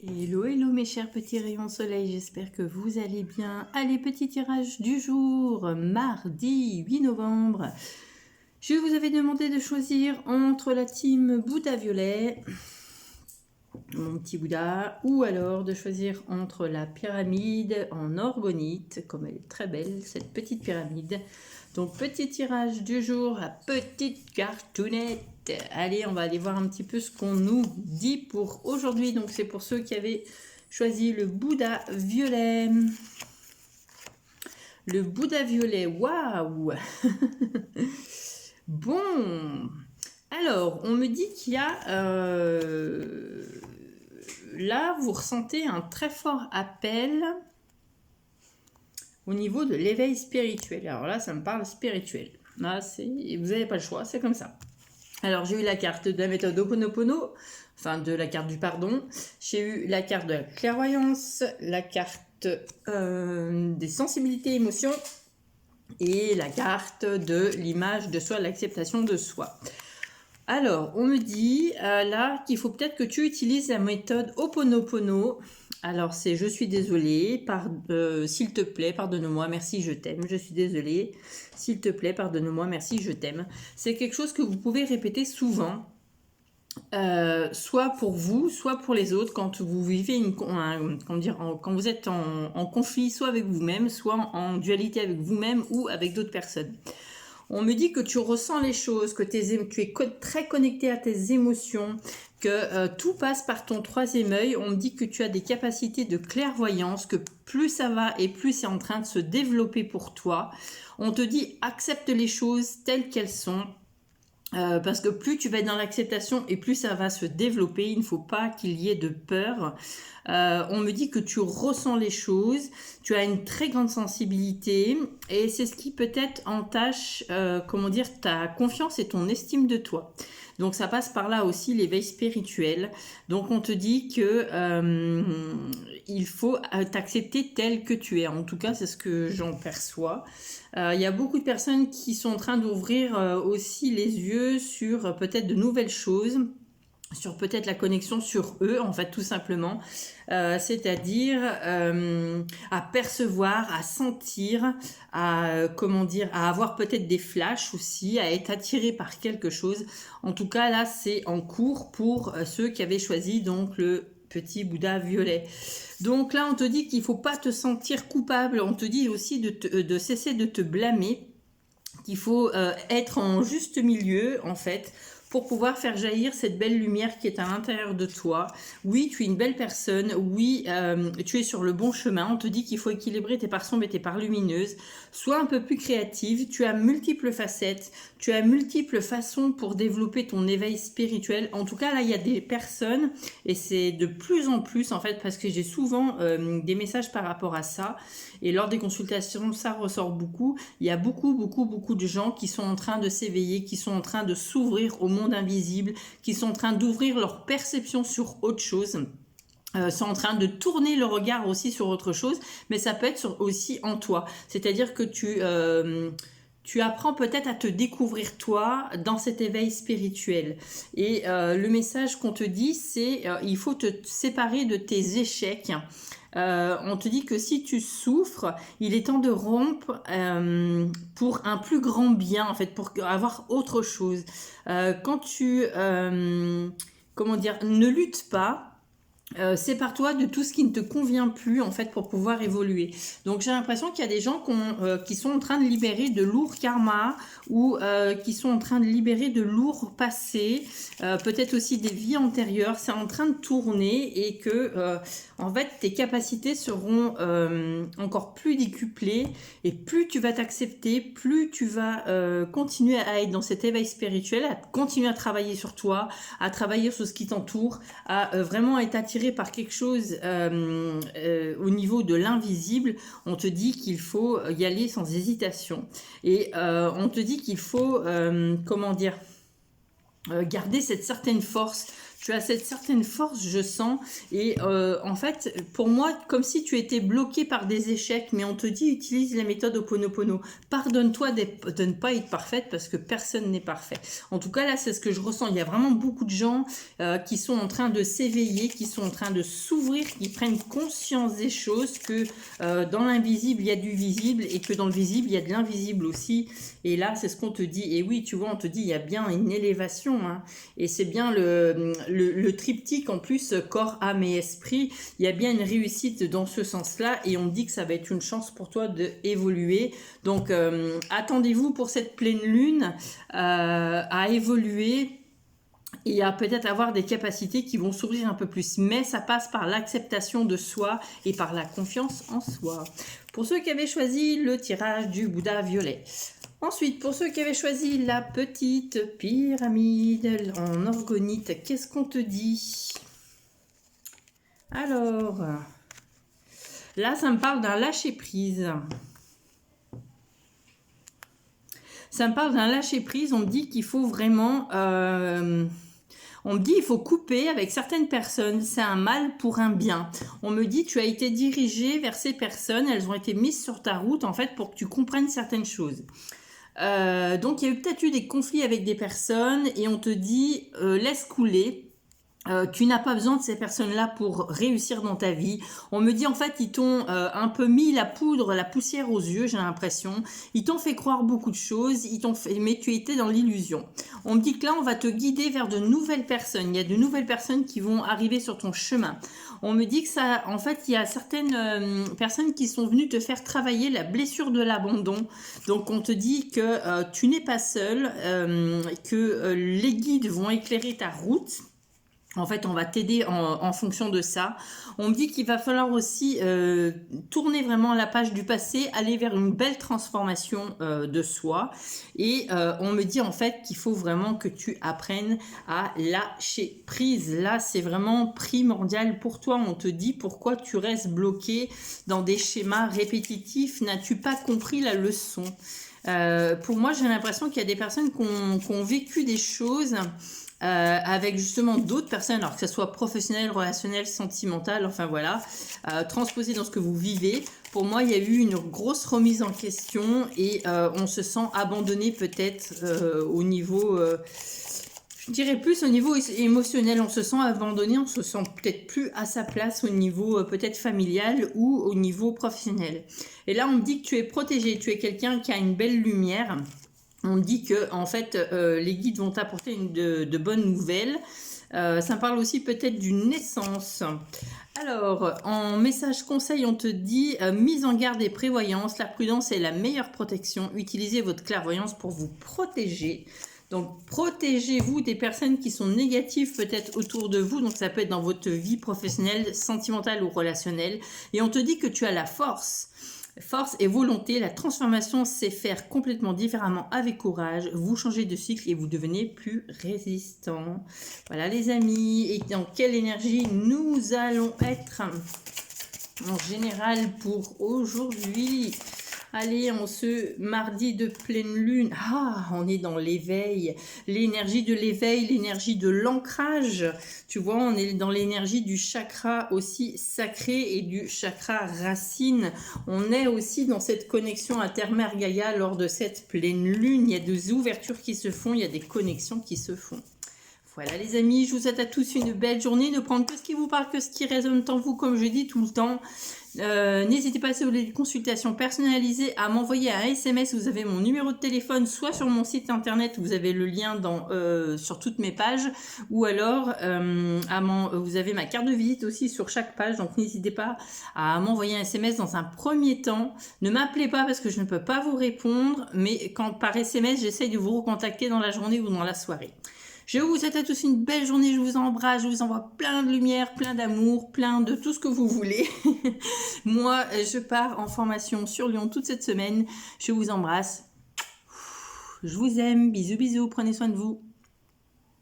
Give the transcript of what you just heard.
Hello, hello mes chers petits rayons de soleil, j'espère que vous allez bien. Allez, petit tirage du jour, mardi 8 novembre. Je vous avais demandé de choisir entre la team Bouddha violet, mon petit Bouddha, ou alors de choisir entre la pyramide en orgonite, comme elle est très belle, cette petite pyramide. Donc petit tirage du jour à petite cartoonette. Allez, on va aller voir un petit peu ce qu'on nous dit pour aujourd'hui. Donc c'est pour ceux qui avaient choisi le Bouddha violet. Le Bouddha violet, waouh. Bon, alors on me dit qu'il y a... là, vous ressentez un très fort appel au niveau de l'éveil spirituel. Alors là, ça me parle spirituel. Là, vous n'avez pas le choix, c'est comme ça. Alors, j'ai eu la carte de la méthode Ho'oponopono, enfin de la carte du pardon. J'ai eu la carte de la clairvoyance, la carte des sensibilités émotions et la carte de l'image de soi, l'acceptation de soi. Alors, on me dit là qu'il faut peut-être que tu utilises la méthode Ho'oponopono. Alors, c'est je suis désolée, s'il te plaît, pardonne-moi, merci, je t'aime, je suis désolée, s'il te plaît, pardonne-moi, merci, je t'aime. C'est quelque chose que vous pouvez répéter souvent, soit pour vous, soit pour les autres, quand vous vivez quand vous êtes en conflit, soit avec vous-même, soit en dualité avec vous-même ou avec d'autres personnes. On me dit que tu ressens les choses, que tu es très connecté à tes émotions, que tout passe par ton troisième œil. On me dit que tu as des capacités de clairvoyance, que plus ça va et plus c'est en train de se développer pour toi. On te dit accepte les choses telles qu'elles sont. Parce que plus tu vas être dans l'acceptation et plus ça va se développer, il ne faut pas qu'il y ait de peur. On me dit que tu ressens les choses, tu as une très grande sensibilité et c'est ce qui peut-être entache ta confiance et ton estime de toi. Donc ça passe par là aussi l'éveil spirituel. Donc on te dit que il faut t'accepter tel que tu es. En tout cas, c'est ce que j'en perçois. Il y a beaucoup de personnes qui sont en train d'ouvrir aussi les yeux sur peut-être de nouvelles choses, sur peut-être la connexion sur eux, en fait, tout simplement. C'est-à-dire à percevoir, à sentir, à avoir peut-être des flashs aussi, à être attiré par quelque chose. En tout cas, là, c'est en cours pour ceux qui avaient choisi donc le petit Bouddha violet. Donc là, on te dit qu'il ne faut pas te sentir coupable. On te dit aussi de cesser de te blâmer, qu'il faut être en juste milieu, en fait, pour pouvoir faire jaillir cette belle lumière qui est à l'intérieur de toi. Oui, tu es une belle personne. Oui, tu es sur le bon chemin. On te dit qu'il faut équilibrer tes parts sombres et tes parts lumineuses. Sois un peu plus créative. Tu as multiples facettes. Tu as multiples façons pour développer ton éveil spirituel. En tout cas, là, il y a des personnes, et c'est de plus en plus, en fait, parce que j'ai souvent des messages par rapport à ça. Et lors des consultations, ça ressort beaucoup. Il y a beaucoup de gens qui sont en train de s'éveiller, qui sont en train de s'ouvrir au monde invisible, qui sont en train d'ouvrir leur perception sur autre chose. Sont en train de tourner le regard aussi sur autre chose, mais ça peut être aussi en toi. C'est-à-dire que tu apprends peut-être à te découvrir toi dans cet éveil spirituel. Et le message qu'on te dit, c'est il faut te séparer de tes échecs. On te dit que si tu souffres, il est temps de rompre pour un plus grand bien, en fait, pour avoir autre chose. Quand tu, ne luttes pas, sépare-toi de tout ce qui ne te convient plus, en fait, pour pouvoir évoluer. Donc j'ai l'impression qu'il y a des gens qui sont en train de libérer de lourds karmas ou qui sont en train de libérer de lourds passés, peut-être aussi des vies antérieures. C'est en train de tourner et que en fait tes capacités seront encore plus décuplées et plus tu vas t'accepter, plus tu vas continuer à être dans cet éveil spirituel, à continuer à travailler sur toi, à travailler sur ce qui t'entoure, à vraiment être attiré par quelque chose au niveau de l'invisible. On te dit qu'il faut y aller sans hésitation et on te dit qu'il faut garder cette certaine force. Tu as cette certaine force, je sens. Et en fait, pour moi, comme si tu étais bloqué par des échecs, mais on te dit utilise la méthode Ho'oponopono. Pardonne-toi de ne pas être parfaite parce que personne n'est parfait. En tout cas, là, c'est ce que je ressens. Il y a vraiment beaucoup de gens qui sont en train de s'éveiller, qui sont en train de s'ouvrir, qui prennent conscience des choses, que dans l'invisible, il y a du visible et que dans le visible, il y a de l'invisible aussi. Et là, c'est ce qu'on te dit. Et oui, tu vois, on te dit, il y a bien une élévation. Hein, et c'est bien le triptyque en plus, corps, âme et esprit. Il y a bien une réussite dans ce sens-là. Et on dit que ça va être une chance pour toi d'évoluer. Donc, attendez-vous pour cette pleine lune à évoluer et à peut-être avoir des capacités qui vont s'ouvrir un peu plus. Mais ça passe par l'acceptation de soi et par la confiance en soi. Pour ceux qui avaient choisi le tirage du Bouddha violet. Ensuite, pour ceux qui avaient choisi la petite pyramide en orgonite, qu'est-ce qu'on te dit? Alors, là, ça me parle d'un lâcher-prise. Ça me parle d'un lâcher-prise. On me dit qu'il faut vraiment... on me dit il faut couper avec certaines personnes, c'est un mal pour un bien. On me dit tu as été dirigé vers ces personnes, elles ont été mises sur ta route en fait pour que tu comprennes certaines choses. Donc il y a peut-être eu des conflits avec des personnes et on te dit laisse couler. Tu n'as pas besoin de ces personnes-là pour réussir dans ta vie. On me dit en fait ils t'ont un peu mis la poudre, la poussière aux yeux, j'ai l'impression. Ils t'ont fait croire beaucoup de choses, mais tu étais dans l'illusion. On me dit que là on va te guider vers de nouvelles personnes. Il y a de nouvelles personnes qui vont arriver sur ton chemin. On me dit que ça, en fait, il y a certaines personnes qui sont venues te faire travailler la blessure de l'abandon. Donc on te dit que tu n'es pas seul, que les guides vont éclairer ta route. En fait, on va t'aider en fonction de ça. On me dit qu'il va falloir aussi tourner vraiment la page du passé, aller vers une belle transformation de soi. Et on me dit en fait qu'il faut vraiment que tu apprennes à lâcher prise. Là, c'est vraiment primordial pour toi. On te dit pourquoi tu restes bloqué dans des schémas répétitifs. N'as-tu pas compris la leçon? Pour moi, j'ai l'impression qu'il y a des personnes qui ont vécu des choses... avec justement d'autres personnes, alors que ce soit professionnel, relationnel, sentimental, enfin voilà, transposé dans ce que vous vivez. Pour moi, il y a eu une grosse remise en question et on se sent abandonné peut-être au niveau, je dirais plus au niveau émotionnel, on se sent abandonné, on se sent peut-être plus à sa place au niveau peut-être familial ou au niveau professionnel. Et là, on me dit que tu es protégé, tu es quelqu'un qui a une belle lumière. On dit que en fait les guides vont t'apporter de bonnes nouvelles. Ça parle aussi peut-être d'une naissance. Alors, en message conseil, on te dit mise en garde et prévoyance. La prudence est la meilleure protection. Utilisez votre clairvoyance pour vous protéger. Donc, protégez-vous des personnes qui sont négatives peut-être autour de vous. Donc, ça peut être dans votre vie professionnelle, sentimentale ou relationnelle. Et on te dit que tu as la force. Force et volonté, la transformation c'est faire complètement différemment avec courage, vous changez de cycle et vous devenez plus résistant. Voilà les amis, et dans quelle énergie nous allons être en général pour aujourd'hui? Allez, en ce mardi de pleine lune, on est dans l'éveil, l'énergie de l'éveil, l'énergie de l'ancrage. Tu vois, on est dans l'énergie du chakra aussi sacré et du chakra racine. On est aussi dans cette connexion à Terre-Mère Gaïa lors de cette pleine lune. Il y a des ouvertures qui se font, il y a des connexions qui se font. Voilà les amis, je vous souhaite à tous une belle journée, ne prendre que ce qui vous parle, que ce qui résonne en vous, comme je dis tout le temps. N'hésitez pas si vous voulez des consultations personnalisées à m'envoyer un SMS, vous avez mon numéro de téléphone, soit sur mon site internet, vous avez le lien sur toutes mes pages, ou alors vous avez ma carte de visite aussi sur chaque page, donc n'hésitez pas à m'envoyer un SMS dans un premier temps. Ne m'appelez pas parce que je ne peux pas vous répondre, mais par SMS, j'essaye de vous recontacter dans la journée ou dans la soirée. Je vous souhaite à tous une belle journée, je vous embrasse, je vous envoie plein de lumière, plein d'amour, plein de tout ce que vous voulez. Moi, je pars en formation sur Lyon toute cette semaine. Je vous embrasse. Je vous aime, bisous bisous, prenez soin de vous.